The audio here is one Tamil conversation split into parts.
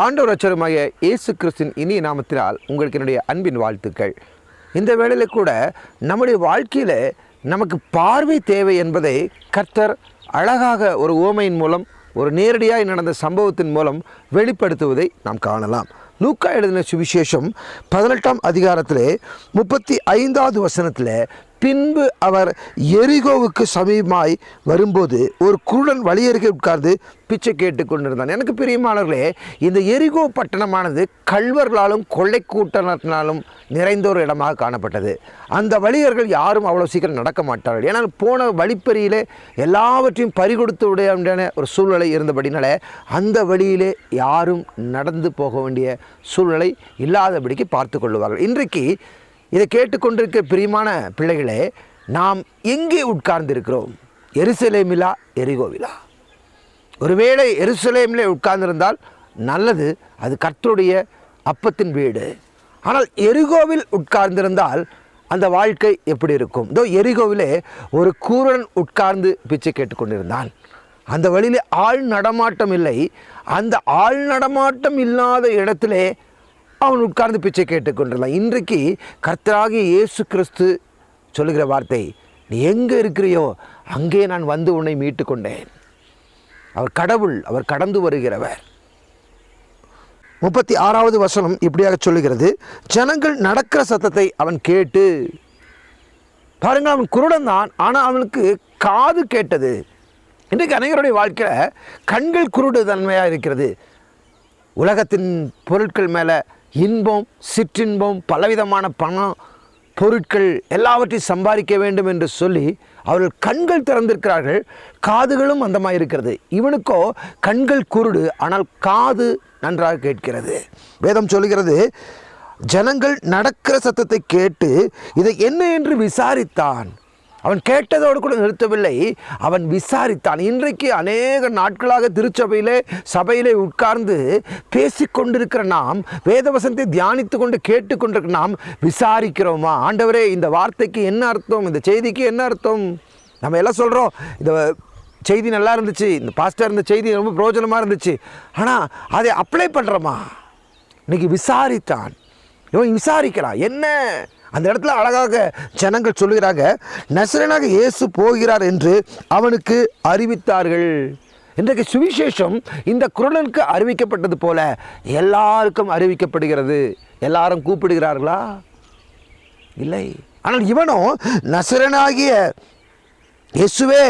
ஆண்டவர் ரட்சகருமாகிய இயேசு கிறிஸ்துவின் இனிய நாமத்தினால் உங்களுக்கு என்னுடைய அன்பின் வாழ்த்துக்கள். இந்த வேளையில் கூட நம்முடைய வாழ்க்கையில் நமக்கு பார்வை தேவை என்பதை கர்த்தர் அழகாக ஒரு உவமையின் மூலம், ஒரு நேரடியாக நடந்த சம்பவத்தின் மூலம் வெளிப்படுத்துவதை நாம் காணலாம். லூக்கா எழுதின சுவிசேஷம் 18ஆம் அதிகாரத்திலே 35வது வசனத்தில், பின்பு அவர் எரிகோவுக்கு சமீபமாய் வரும்போது ஒரு குருடன் வழியருகே உட்கார்ந்து பிச்சை கேட்டு கொண்டிருந்தான். எனக்கு பிரியமானவர்களே, இந்த எரிகோ பட்டணமானது கள்வர்களாலும் கொள்ளை கூட்டத்தினாலும் நிறைந்த ஒரு இடமாக காணப்பட்டது. அந்த வழியர்கள் யாரும் அவ்வளோ சீக்கிரம் நடக்க மாட்டார்கள். ஏன்னால் போன வழிப்பறியிலே எல்லாவற்றையும் பறிகொடுத்து விட ஒரு சூழ்நிலை இருந்தபடினால அந்த வழியிலே யாரும் நடந்து போக வேண்டிய சூழ்நிலை இல்லாதபடிக்கு பார்த்து கொள்வார்கள். இன்றைக்கு இதை கேட்டுக்கொண்டிருக்க பிரியமான பிள்ளைகளே, நாம் எங்கே உட்கார்ந்திருக்கிறோம்? எருசலேமிலா, எரிகோவிலா? ஒருவேளை எருசலேமிலே உட்கார்ந்திருந்தால் நல்லது, அது கர்த்தருடைய அப்பத்தின் வீடு. ஆனால் எரிகோவில் உட்கார்ந்திருந்தால் அந்த வாழ்க்கை எப்படி இருக்கும்? இதோ எரிகோவிலே ஒரு கூரன் உட்கார்ந்து பிச்சை கேட்டுக்கொண்டிருந்தான். அந்த வழியிலே ஆள் நடமாட்டம் இல்லை. அந்த ஆள் நடமாட்டம் இல்லாத இடத்திலே அவன் உட்கார்ந்து பிச்சை கேட்டுக்கொண்டிருந்தான். இன்றைக்கு கர்த்தராகிய இயேசு கிறிஸ்து சொல்லுகிற வார்த்தை, நீ எங்கே இருக்கிறியோ அங்கே நான் வந்து உன்னை மீட்டு கொண்டேன். அவர் கடவுள், அவர் கடந்து வருகிறவர். 36வது வசனம் இப்படியாக சொல்லுகிறது, ஜனங்கள் நடக்கிற சத்தத்தை அவன் கேட்டு. பாருங்கள், அவன் குருடன் தான், ஆனால் அவனுக்கு காது கேட்டது. இன்றைக்கு அனைவருடைய வாழ்க்கையில் கண்கள் குருடு தன்மையாக இருக்கிறது. உலகத்தின் பொருட்கள் மேலே இன்பம், சிற்றின்பம், பலவிதமான பணம், பொருட்கள் எல்லாவற்றையும் சம்பாதிக்க வேண்டும் என்று சொல்லி அவர்கள் கண்கள் திறந்திருக்கிறார்கள், காதுகளும் அந்தமாக இருக்கிறது. இவனுக்கோ கண்கள் குருடு, ஆனால் காது நன்றாக கேட்கிறது. வேதம் சொல்லுகிறது, ஜனங்கள் நடக்கிற சத்தத்தை கேட்டு இதை என்ன என்று விசாரித்தான். அவன் கேட்டதோடு கூட நிறுத்தவில்லை, அவன் விசாரித்தான். இன்றைக்கு அநேக நாட்களாக திருச்சபையிலே, சபையிலே உட்கார்ந்து பேசிக்கொண்டிருக்கிற நாம், வேதவசனத்தை தியானித்து கொண்டு கேட்டுக்கொண்டிருக்கிற நாம் விசாரிக்கிறோமா? ஆண்டவரே, இந்த வார்த்தைக்கு என்ன அர்த்தம்? இந்த செய்திக்கு என்ன அர்த்தம்? நம்ம எல்லாம் சொல்கிறோம், இந்த செய்தி நல்லா இருந்துச்சு, இந்த பாஸ்டர் இந்த செய்தி ரொம்ப பிரயோஜனமாக இருந்துச்சு, ஆனால் அதை அப்ளை பண்ணுறோமா? இன்னைக்கு விசாரித்தான். இவன் விசாரிக்கிறான். என்ன? அந்த இடத்துல அழகாக ஜனங்கள் சொல்லுகிறாங்க, நசரேயனாக இயேசு போகிறார் என்று அவனுக்கு அறிவித்தார்கள். இன்றைக்கு சுவிசேஷம் இந்த குருடனுக்கு அறிவிக்கப்பட்டது போல எல்லாருக்கும் அறிவிக்கப்படுகிறது. எல்லாரும் கூப்பிடுகிறார்களா? இல்லை. ஆனால் இவனோ நசரேயனாகிய இயேசுவே,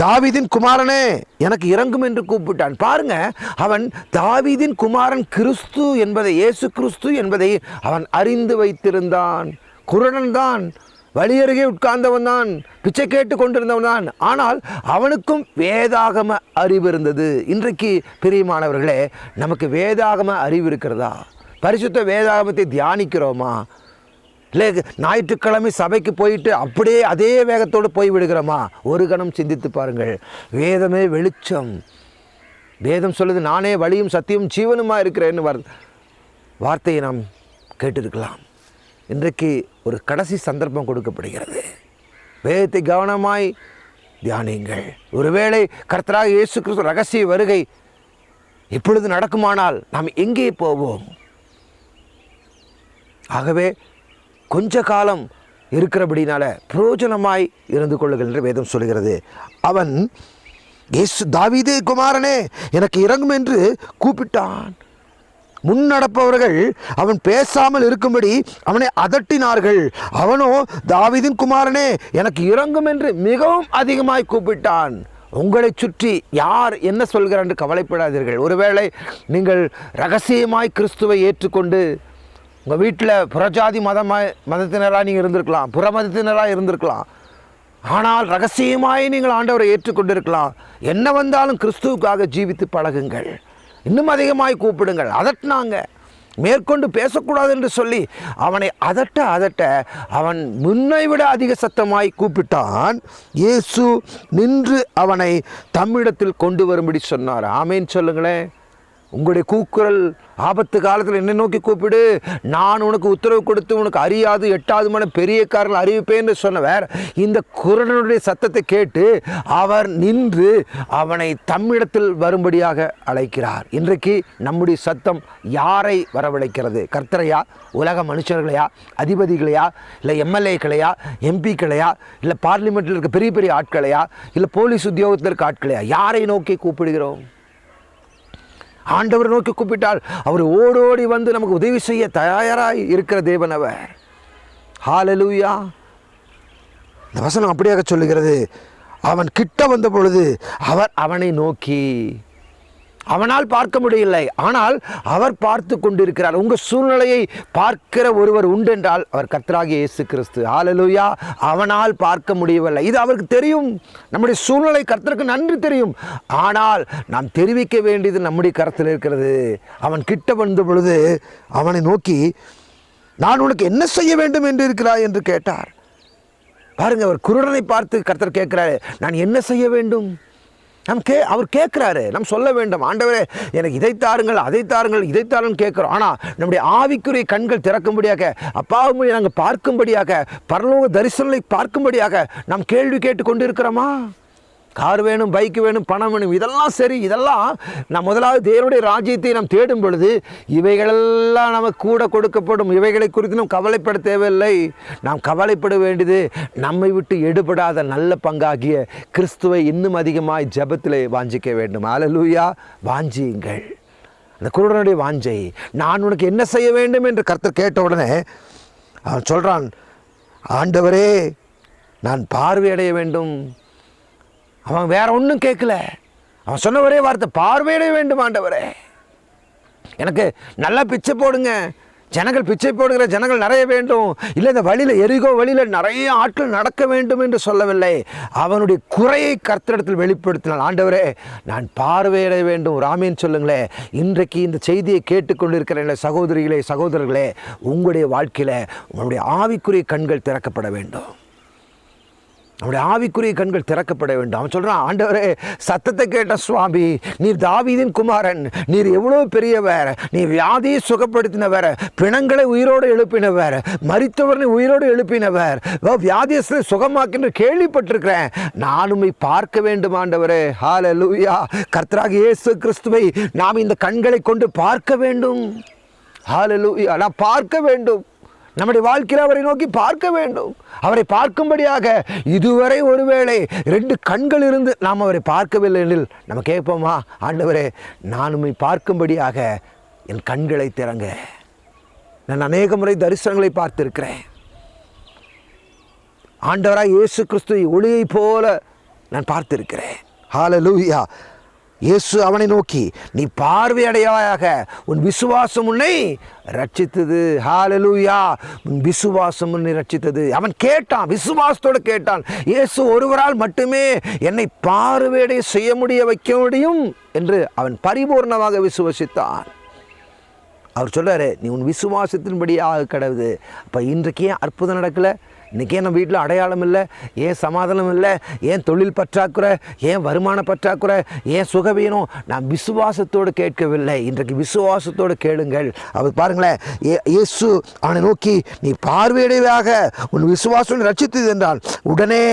தாவீதின் குமாரனே, எனக்கு இறங்கும் என்று கூப்பிட்டான். பாருங்க, அவன் தாவீதின் குமாரன் கிறிஸ்து என்பதை, இயேசு கிறிஸ்து என்பதை அவன் அறிந்து வைத்திருந்தான். குருடன் தான், வழியருகே உட்கார்ந்தவன் தான், பிச்சை கேட்டு கொண்டிருந்தவன் தான். ஆனால் அவனுக்கும் வேதாகம அறிவு இருந்தது. இன்றைக்கு பிரியமானவர்களே, நமக்கு வேதாகம அறிவு இருக்கிறதா? பரிசுத்த வேதாகமத்தை தியானிக்கிறோமா? இல்லை ஞாயிற்றுக்கிழமை சபைக்கு போயிட்டு அப்படியே அதே வேகத்தோடு போய் விடுகிறோமா? ஒரு கணம் சிந்தித்து பாருங்கள். வேதமே வெளிச்சம். வேதம் சொல்லுது, நானே வழியும் சத்தியம் ஜீவனுமாக இருக்கிறேன்னு வார்த்தையை நாம் கேட்டிருக்கலாம். இன்றைக்கு ஒரு கடைசி சந்தர்ப்பம் கொடுக்கப்படுகிறது. வேதத்தை கவனமாய் தியானியுங்கள். ஒருவேளை கர்த்தராகிய இயேசு கிறிஸ்து ரகசிய வருகை இப்பொழுது நடக்குமானால் நாம் எங்கே போவோம்? ஆகவே கொஞ்ச காலம் இருக்கிறபடினால பிரயோஜனமாய் இருந்து கொள்ளுங்கள் என்று வேதம் சொல்கிறது. அவன் இயேசு, தாவீதே குமாரனே, எனக்கு இறங்கும் என்று கூப்பிட்டான். முன்னடப்பவர்கள் அவன் பேசாமல் இருக்கும்படி அவனை அதட்டினார்கள். அவனோ, தாவீதின் குமாரனே, எனக்கு இறங்கும் என்று மிகவும் அதிகமாய் கூப்பிட்டான். உங்களை சுற்றி யார் என்ன சொல்கிறார் என்று கவலைப்படாதீர்கள். ஒருவேளை நீங்கள் ரகசியமாய் கிறிஸ்துவை ஏற்றுக்கொண்டு உங்கள் வீட்டில் புறஜாதி மதத்தினராக நீங்கள் இருந்திருக்கலாம், புற மதத்தினராக இருந்திருக்கலாம். ஆனால் ரகசியமாய் நீங்கள் ஆண்டவரை ஏற்றுக்கொண்டிருக்கலாம். என்ன வந்தாலும் கிறிஸ்துவுக்காக ஜீவித்து பழகுங்கள். இன்னும் அதிகமாய் கூப்பிடுங்கள். அதட்டினாங்க, மேற்கொண்டு பேசக்கூடாது என்று சொல்லி அவனை அதட்ட அவன் முன்னை விட அதிக சத்தமாய் கூப்பிட்டான். இயேசு நின்று அவனை தம்மிடத்தில் கொண்டு வரும்படி சொன்னார். ஆமேன் சொல்லுங்களேன். உங்களுடைய கூக்குரல் ஆபத்து காலத்தில் என்னை நோக்கி கூப்பிடு, நான் உனக்கு உத்தரவு கொடுத்து உனக்கு அறியாது எட்டாவது பெரிய காரணங்கள் அறிவிப்பேன்னு சொன்னவர் இந்த குரலனுடைய சத்தத்தை கேட்டு அவர் நின்று அவனை தம்மிடத்தில் வரும்படியாக அழைக்கிறார். இன்றைக்கு நம்முடைய சத்தம் யாரை வரவழைக்கிறது? கர்த்தரையா, உலக மனுஷர்களையா, அதிபதிகளையா, இல்லை எம்எல்ஏக்களையா, எம்பிக்களையா, இல்லை பார்லிமெண்ட்டில் இருக்க பெரிய பெரிய ஆட்களையா, இல்லை போலீஸ் உத்தியோகத்தில் இருக்க ஆட்களையா? யாரை நோக்கி கூப்பிடுகிறோம்? ஆண்டவர் நோக்கி கூப்பிட்டால் அவர் ஓடோடி வந்து நமக்கு உதவி செய்ய தயாராய் இருக்கிற தேவன் அவர். ஹல்லேலூயா. இந்த வசனம் அப்படியாக சொல்லுகிறது, அவன் கிட்ட வந்த பொழுது அவர் அவனை நோக்கி, அவனால் பார்க்க முடியவில்லை, ஆனால் அவர் பார்த்து கொண்டிருக்கிறார். உங்கள் சூழ்நிலையை பார்க்கிற ஒருவர் உண்டென்றால் அவர் கர்த்தராகிய இயேசு கிறிஸ்து. ஹல்லேலூயா. அவனால் பார்க்க முடியவில்லை, இது அவருக்கு தெரியும். நம்முடைய சூழ்நிலை கர்த்தருக்கு நன்கு தெரியும், ஆனால் நாம் தெரிவிக்க வேண்டியது நம்முடைய கருத்தில் இருக்கிறது. அவன் கிட்ட வந்த பொழுது அவனை நோக்கி, நான் உனக்கு என்ன செய்ய வேண்டும் என்று இருக்கிறாய் என்று கேட்டார். பாருங்க, அவர் குருடனை பார்த்து கர்த்தர் கேட்கிறாரு, நான் என்ன செய்ய வேண்டும்? அவர் கேட்குறாரு, நம்ம சொல்ல வேண்டும், ஆண்டவரே எனக்கு இதை தாருங்கள், அதை தாருங்கள், இதை தாருங்கள் கேட்குறோம். ஆனால் நம்முடைய ஆவிக்குரிய கண்கள் திறக்கும்படியாக, அப்பாவுடைய நாங்கள் பார்க்கும்படியாக, பரலோக தரிசனங்களை பார்க்கும்படியாக நாம் கேள்வி கேட்டு கொண்டு இருக்கிறோமா? கார் வேணும், பைக் வேணும், பணம் வேணும், இதெல்லாம் சரி, இதெல்லாம் நாம் முதலாவது தேவனுடைய ராஜ்யத்தை நாம் தேடும் பொழுது இவைகளெல்லாம் நமக்கு கூட கொடுக்கப்படும். இவைகளை குறித்து நாம் கவலைப்பட தேவையில்லை. நாம் கவலைப்பட வேண்டியது நம்மை விட்டு எடுபடாத நல்ல பங்காகிய கிறிஸ்துவை இன்னும் அதிகமாய் ஜெபத்திலே வாஞ்சிக்க வேண்டும். ஹல்லேலூயா. வாஞ்சியுங்கள். அந்த குருடனுடைய வாஞ்சை, நான் உனக்கு என்ன செய்ய வேண்டும் என்று கர்த்தர் கேட்ட உடனே அவன் சொல்கிறான், ஆண்டவரே நான் பார்வையடைய வேண்டும். அவன் வேற ஒன்றும் கேட்கல, அவன் சொன்ன ஒரே வார்த்தை, பார்வையிட வேண்டும் ஆண்டவரே, எனக்கு நல்லா பிச்சை போடுங்க. ஜனங்கள் பிச்சை போடுகிற ஜனங்கள் நிறைய வேண்டும், இல்லை இந்த வழியில் எரிகோ வழியில் நிறைய ஆட்கள் நடக்க வேண்டும் என்று சொல்லவில்லை. அவனுடைய குறையை கர்த்தரிடத்தில் வெளிப்படுத்தினான். ஆண்டவரே நான் பார்வையிட வேண்டும். ராமேன் சொல்லுங்களேன். இன்றைக்கு இந்த செய்தியை கேட்டுக்கொண்டிருக்கிற சகோதரிகளே, சகோதரர்களே, உங்களுடைய வாழ்க்கையில் உங்களுடைய ஆவிக்குரிய கண்கள் திறக்கப்பட வேண்டும். நம்முடைய ஆவிக்குரிய கண்கள் திறக்கப்பட வேண்டும். அவன் சொல்கிறான், ஆண்டவரே சத்தத்தை கேட்ட சுவாமி, நீர் தாவீதின் குமாரன், நீர் எவ்வளோ பெரியவர், நீர் வியாதியை சுகப்படுத்தினவர், பிணங்களை உயிரோடு எழுப்பினவர், மரித்தவர்களை உயிரோடு எழுப்பினவர், வியாதியஸ்தை சுகமாக்கின்ற கேள்விப்பட்டிருக்கிறேன். நான் உம்மை பார்க்க வேண்டும் ஆண்டவரே. ஹல்லேலூயா. கர்த்தராகிய இயேசு கிறிஸ்துவை நாம் இந்த கண்களை கொண்டு பார்க்க வேண்டும். ஹல்லேலூயா. நான் பார்க்க வேண்டும். நம்முடைய வாழ்க்கையில் அவரை நோக்கி பார்க்க வேண்டும். அவரை பார்க்கும்படியாக இதுவரை ஒருவேளை 2 கண்கள் இருந்து நாம் அவரை பார்க்கவில்லை எனில் நம்ம கேட்போமா, ஆண்டவரே நான் உம்மை பார்க்கும்படியாக என் கண்களை திறங்க. நான் அநேக முறை தரிசனங்களை பார்த்திருக்கிறேன். ஆண்டவராய் இயேசு கிறிஸ்துவை ஒளியை போல நான் பார்த்திருக்கிறேன். ஹல்லேலூயா. இயேசு அவனை நோக்கி, நீ பார்வையடையாயாக, உன் விசுவாசம் உன்னை ரட்சித்தது. ஹல்லேலூயா. உன் விசுவாசம் உன்னை ரட்சித்தது. அவன் கேட்டான், விசுவாசத்தோடு கேட்டான். இயேசு ஒருவரால் மட்டுமே என்னை பார்வையடைய செய்ய வைக்க முடியும் என்று அவன் பரிபூர்ணமாக விசுவாசித்தான். அவர் சொல்றாரு, நீ உன் விசுவாசத்தின்படியாக கடவுது. அப்போ இன்றைக்கு ஏன் அற்புதம் நடக்கலை? இன்றைக்கி நம்ம வீட்டில் அடையாளம் இல்லை, ஏன் சமாதானம் இல்லை, ஏன் தொழில் பற்றாக்குறை, ஏன் வருமான பற்றாக்குறை, ஏன் சுகவீனம்? நான் விசுவாசத்தோடு கேட்கவில்லை. இன்றைக்கு விசுவாசத்தோடு கேளுங்கள். அவர் பாருங்களேன், இயேசு அவனை நோக்கி, நீ பார்வையடைவாக, உன் விசுவாசம் ரட்சித்தது என்றான். உடனே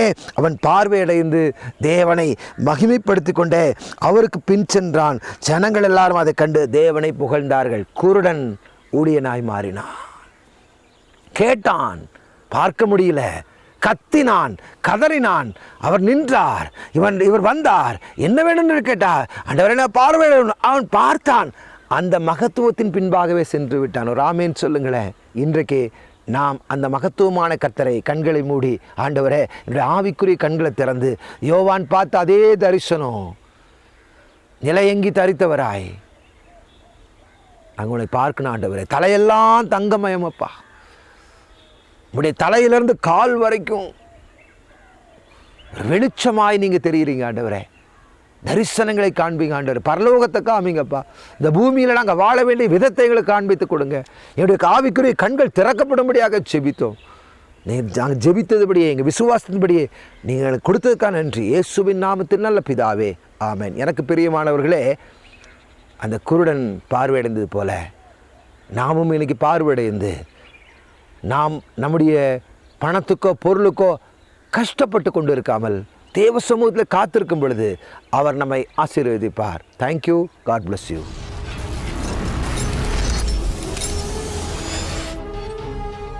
அவன் பார்வையடைந்து தேவனை மகிமைப்படுத்தி கொண்டே அவருக்கு பின் சென்றான். ஜனங்கள் எல்லாரும் அதை கண்டு தேவனை புகழ்ந்தார்கள். குருடன் ஊழியனாய் மாறினான். கேட்டான், பார்க்க முடியல, கத்தினான், கதறினான். அவர் நின்றார், இவர் வந்தார், என்ன வேண்டும் என்று கேட்டார். ஆண்டவரே நான் பார்வை. அவன் பார்த்தான், அந்த மகத்துவத்தின் பின்பாகவே சென்று விட்டான். ஒரு ஆமேன் சொல்லுங்களேன். இன்றைக்கு நாம் அந்த மகத்துவமான கர்த்தரை கண்களை மூடி, ஆண்டவரே என்னுடைய ஆவிக்குரிய கண்களை திறந்து, யோவான் பார்த்த அதே தரிசனம், நிலையங்கி தரித்தவராய் அங்கே உன்னை பார்க்கணும் ஆண்டவரே. தலையெல்லாம் தங்கமயமப்பா, உடைய தலையிலிருந்து கால் வரைக்கும் வெளிச்சமாய் நீங்கள் தெரியுறீங்க ஆண்டவரே. தரிசனங்களை காண்பீங்க ஆண்டவர், பரலோகத்தை காமிங்கப்பா. இந்த பூமியில் நாங்கள் வாழ வேண்டிய விதத்தை எங்களுக்கு காண்பித்து கொடுங்க. என்னுடைய ஆவிக்குரிய கண்கள் திறக்கப்படும்படியாக ஜெபித்தோம். நாங்கள் ஜெபித்ததுபடியே, எங்கள் விசுவாசத்தின்படியே நீங்கள் எனக்கு கொடுத்ததுக்காக நன்றி. இயேசுவின் நாமத்தில் நல்ல பிதாவே, ஆமென். எனக்கு பிரியமானவர்களே, அந்த குருடன் பார்வையடைந்தது போல நாமும் இன்னைக்கு பார்வையடைந்து நாம் நம்முடைய பணத்துக்கோ பொருளுக்கோ கஷ்டப்பட்டு கொண்டு இருக்காமல் தேவ சமூகத்தில் காத்திருக்கும் பொழுது அவர் நம்மை ஆசீர்வதிப்பார். தேங்க்யூ. God bless you.